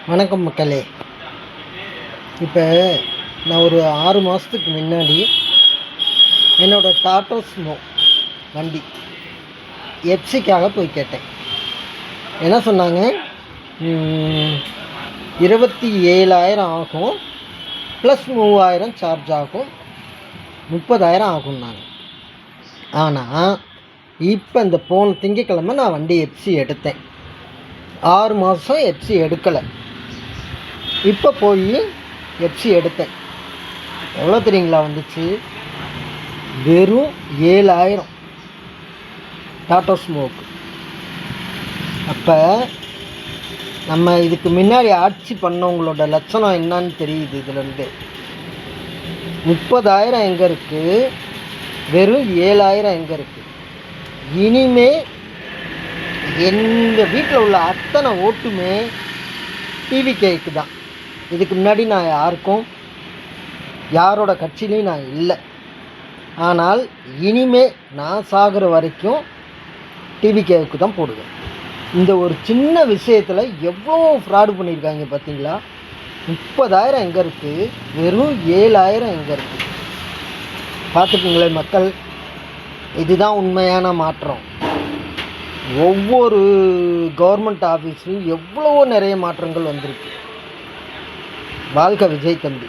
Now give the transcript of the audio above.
வணக்கம் மக்களே. இப்போ நான் ஒரு 6 மாதத்துக்கு முன்னாடி என்னோடய டாட்டா ஸ்மோ வண்டி எஃப்சிக்காக போய் கேட்டேன். என்ன சொன்னாங்க, 27,000 ஆகும், ப்ளஸ் 3,000 சார்ஜ் ஆகும், 30,000 ஆகும்னாங்க. ஆனால் இப்போ இந்த போன திங்கக்கிழமை நான் வண்டி எஃப்சி எடுத்தேன். 6 மாதம் எஃப்சி எடுக்கலை. இப்போ போய் எஃப்சி எடுத்தேன். எவ்வளோ தெரியுங்களா வந்துச்சு? வெறும் 7,000 டாட்டா ஸ்மோக்கு. அப்போ நம்ம இதுக்கு முன்னாடி ஆட்சி பண்ணவங்களோட லட்சணம் என்னன்னு தெரியுது. இதுலேருந்து 30,000 எங்கே இருக்குது, வெறும் 7,000 எங்கே இருக்குது? இனிமே எங்கள் வீட்டில் உள்ள அத்தனை ஓட்டுமே டிவிகேக்கு தான். இதுக்கு முன்னாடி நான் யாரோட கட்சியிலையும் நான் இல்லை. ஆனால் இனிமே நான் சாகிற வரைக்கும் டிவிகேவுக்கு தான் போடுவேன். இந்த ஒரு சின்ன விஷயத்தில் எவ்வளோ ஃப்ராடு பண்ணியிருக்காங்க பார்த்தீங்களா? 30,000 எங்கே இருக்குது, வெறும் 7,000 எங்கே இருக்குது? பார்த்துக்குங்களேன் மக்கள், இதுதான் உண்மையான மாற்றம். ஒவ்வொரு கவர்மெண்ட் ஆஃபீஸ்லையும் எவ்வளவோ நிறைய மாற்றங்கள் வந்திருக்கு. வாழ்க விஜய் தம்பி.